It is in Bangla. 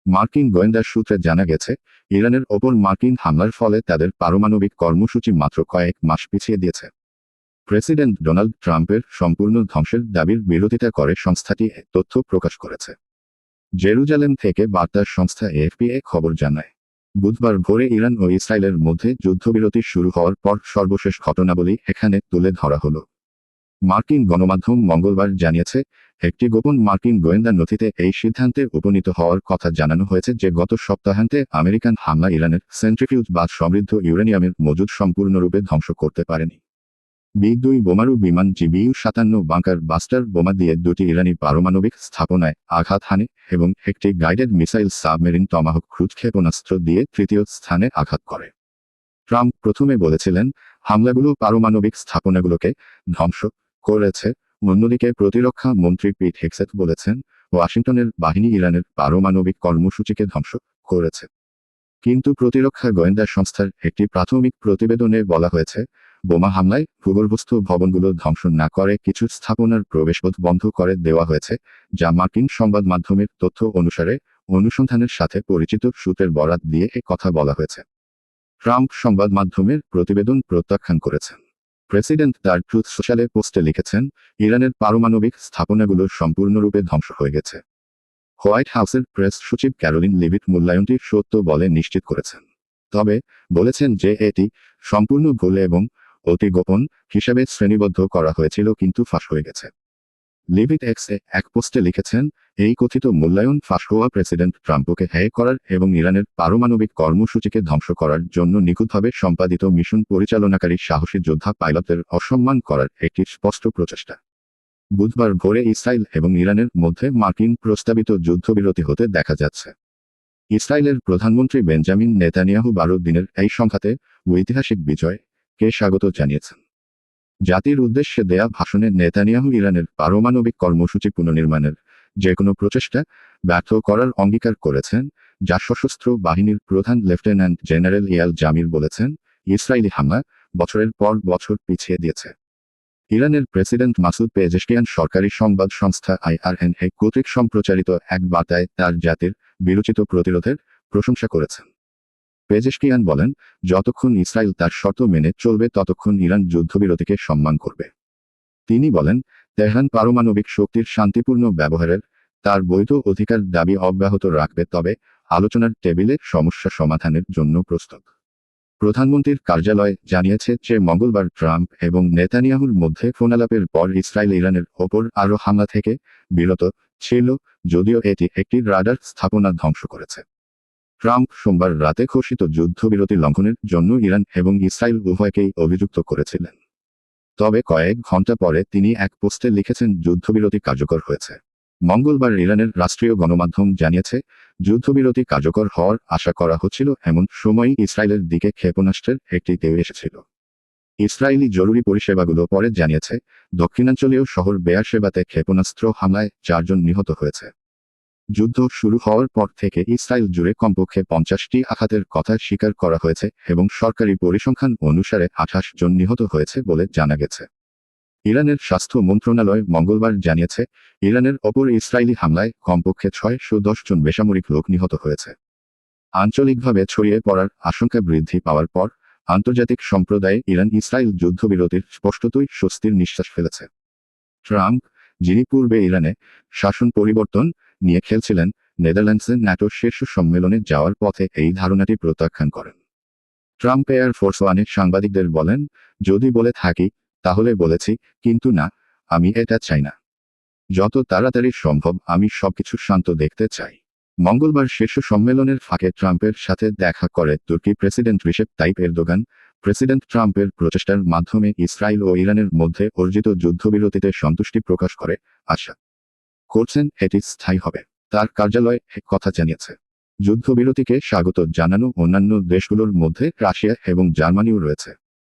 মার্কিন গোয়েন্দা সূত্রে জানা গেছে, ইরানের ওপর মার্কিন হামলার ফলে তাদের পারমাণবিক কর্মসূচি মাত্র কয়েক মাস পিছিয়ে দিয়েছে। প্রেসিডেন্ট ডোনাল্ড ট্রাম্পের সম্পূর্ণ ধ্বংসের দাবির বিরোধিতা করে সংস্থাটি এ তথ্য প্রকাশ করেছে। জেরুজালেম থেকে বার্তা সংস্থা এএফপি খবর জানায়, বুধবার ভোরে ইরান ও ইসরায়েলের মধ্যে যুদ্ধবিরতি শুরু হওয়ার পর সর্বশেষ ঘটনাবলী এখানে তুলে ধরা হলো। মার্কিন গণমাধ্যম মঙ্গলবার জানিয়েছে, একটি গোপন মার্কিন গোয়েন্দা নথিতে এই সিদ্ধান্তে উপনীত হওয়ার কথা জানানো হয়েছে যে গত সপ্তাহান্তে আমেরিকান হামলা ইরানের সেন্ট্রিফিউজ বা সমৃদ্ধ ইউরেনিয়ামের মজুদ সম্পূর্ণরূপে ধ্বংস করতে পারেনি। বি-2 বোমারু বিমান জিবিইউ-57 বাংকার বাস্টার বোমা দিয়ে দুটি ইরানি পারমাণবিক স্থাপনায় আঘাত হানে এবং একটি guided missile submarine Tomahawk cruise ক্ষেপণাস্ত্র দিয়ে তৃতীয় স্থানে আঘাত করে। ট্রাম্প প্রথমে বলেছিলেন, হামলাগুলো পারমাণবিক স্থাপনাগুলোকে ধ্বংস করেছে। অন্যদিকে প্রতিরক্ষা মন্ত্রী পিট হেগসেথ বলেছেন, ওয়াশিংটনের বাহিনী ইরানের পারমাণবিক কর্মসূচিকে ধ্বংস করেছে। কিন্তু প্রতিরক্ষা গোয়েন্দা সংস্থার একটি প্রাথমিক প্রতিবেদনে বলা হয়েছে, বোমা হামলায় ভূগর্ভস্থ ভবনগুলো ধ্বংস না করে কিছু স্থাপনার প্রবেশপথ বন্ধ করে দেওয়া হয়েছে, যা মার্কিন সংবাদ মাধ্যমের তথ্য অনুসারে অনুসন্ধানের সাথে পরিচিত সূত্রের বরাত দিয়ে এ কথা বলা হয়েছে। ট্রাম্প সংবাদ মাধ্যমের প্রতিবেদন প্রত্যাখ্যান করেছেন। প্রেসিডেন্ট তার ট্রুথ সোশ্যালে পোস্টে লিখেছেন, ইরানের পারমাণবিক স্থাপনাগুলো সম্পূর্ণরূপে ধ্বংস হয়ে গেছে। হোয়াইট হাউসের প্রেস সচিব ক্যারোলিন লিভিট মূল্যায়নটি সত্য বলে নিশ্চিত করেছেন, তবে বলেছেন যে এটি সম্পূর্ণ ভুল এবং অতি গোপন হিসাবে শ্রেণীবদ্ধ করা হয়েছিল কিন্তু ফাঁস হয়ে গেছে। লিভিট এক্সে এক পোস্টে লিখেছেন, এই কথিত মূল্যায়ন ফাঁস হওয়া প্রেসিডেন্ট ট্রাম্পকে হ্যায় করার এবং ইরানের পারমাণবিক কর্মসূচিকে ধ্বংস করার জন্য নিখুঁতভাবে সম্পাদিত মিশন পরিচালনাকারী সাহসী যোদ্ধা পাইলটদের অসম্মান করার একটি স্পষ্ট প্রচেষ্টা। বুধবার ভোরে ইসরায়েল এবং ইরানের মধ্যে মার্কিন প্রস্তাবিত যুদ্ধবিরতি হতে দেখা যাচ্ছে। ইসরায়েলের প্রধানমন্ত্রী বেঞ্জামিন নেতানিয়াহু 12 দিনের এই সংঘাতে ঐতিহাসিক বিজয়কে স্বাগত জানিয়েছেন। জাতির উদ্দেশ্যে দেয়া ভাষণে নেতানিয়াহু ইরানের পারমাণবিক কর্মসূচি পুনর্নির্মাণের যে কোনো প্রচেষ্টা ব্যর্থ করার অঙ্গীকার করেছেন, যা সশস্ত্র বাহিনীর প্রধান লেফটেন্যান্ট জেনারেল ইয়াল জামির বলেছেন, ইসরায়েলি হামলা বছরের পর বছর পিছিয়ে দিয়েছে। ইরানের প্রেসিডেন্ট মাসুদ পেজেশকিয়ান সরকারি সংবাদ সংস্থা IRNA কর্তৃক সম্প্রচারিত এক বার্তায় তার জাতির বিরোচিত প্রতিরোধের প্রশংসা করেছেন। পেজেশকিয়ান বলেন, যতক্ষণ ইসরায়েল তার শর্ত মেনে চলবে ততক্ষণ ইরান যুদ্ধবিরতিকে সম্মান করবে। তিনি বলেন, তেহরান পারমাণবিক শক্তির শান্তিপূর্ণ ব্যবহারের তার বৈধ অধিকার দাবি অব্যাহত রাখবে, তবে আলোচনার টেবিলে সমস্যা সমাধানের জন্য প্রস্তুত। প্রধানমন্ত্রীর কার্যালয় জানিয়েছে যে মঙ্গলবার ট্রাম্প এবং নেতানিয়াহুর মধ্যে ফোনালাপের পর ইসরায়েল ইরানের ওপর আরও হামলা থেকে বিরত ছিল, যদিও এটি একটি রাডার স্থাপনা ধ্বংস করেছে। ট্রাম্প সোমবার রাতে ঘোষিত যুদ্ধবিরতি লঙ্ঘনের জন্য ইরান এবং ইসরায়েল উভয়কেই অভিযুক্ত করেছিলেন। তবে কয়েক ঘণ্টা পরে তিনি এক পোস্টে লিখেছেন যুদ্ধবিরতি কার্যকর হয়েছে। মঙ্গলবার ইরানের রাষ্ট্রীয় গণমাধ্যম জানিয়েছে, যুদ্ধবিরতি কার্যকর হওয়ার আশা করা হচ্ছিল এমন সময়ই ইসরায়েলের দিকে ক্ষেপণাস্ত্রের একটি ঢেউ এসেছিল। ইসরায়েলি জরুরি পরিষেবাগুলো পরে জানিয়েছে, দক্ষিণাঞ্চলীয় শহর বেয়ারশেবাতে ক্ষেপণাস্ত্র হামলায় 4 জন নিহত হয়েছে। যুদ্ধ শুরু হওয়ার পর থেকে ইসরায়েল জুড়ে কমপক্ষে 50টি আঘাতের কথা স্বীকার করা হয়েছে এবং সরকারি পরিসংখ্যান অনুসারে 28 জন নিহত হয়েছে বলে জানা গেছে। ইরানের স্বাস্থ্য মন্ত্রণালয় মঙ্গলবার জানিয়েছে, ইরানের ওপর ইসরায়েলি হামলায় কমপক্ষে 610 জন বেসামরিক লোক নিহত হয়েছে। আঞ্চলিকভাবে ছড়িয়ে পড়ার আশঙ্কা বৃদ্ধি পাওয়ার পর আন্তর্জাতিক সম্প্রদায়ে ইরান ইসরায়েল যুদ্ধবিরতির স্পষ্টতই স্বস্তির নিঃশ্বাস ফেলেছে। ট্রাম্প, যিনি পূর্বে ইরানে শাসন পরিবর্তন নিয়ে খেলছিলেন, নেদারল্যান্ডসের ন্যাটো শীর্ষ সম্মেলনে যাওয়ার পথে এই ধারণাটি প্রত্যাখ্যান করেন। ট্রাম্প এয়ার ফোর্স ওয়ানে সাংবাদিকদের বলেন, যদি বলে থাকি তাহলে বলেছি, কিন্তু না, আমি এটা চাই না। যত তাড়াতাড়ি সম্ভব আমি সবকিছু শান্ত দেখতে চাই। মঙ্গলবার শীর্ষ সম্মেলনের ফাঁকে ট্রাম্পের সাথে দেখা করে তুর্কি president Recep Tayyip Erdogan. President ট্রাম্পের প্রচেষ্টার মাধ্যমে ইসরায়েল ও ইরানের মধ্যে অর্জিত যুদ্ধবিরতিতে সন্তুষ্টি প্রকাশ করে আশা করছেন এটি স্থায়ী হবে। তার কার্যালয় কথা জানিয়েছে। যুদ্ধবিরতিকে স্বাগত জানানো অন্যান্য দেশগুলোর মধ্যে রাশিয়া এবং জার্মানিও রয়েছে।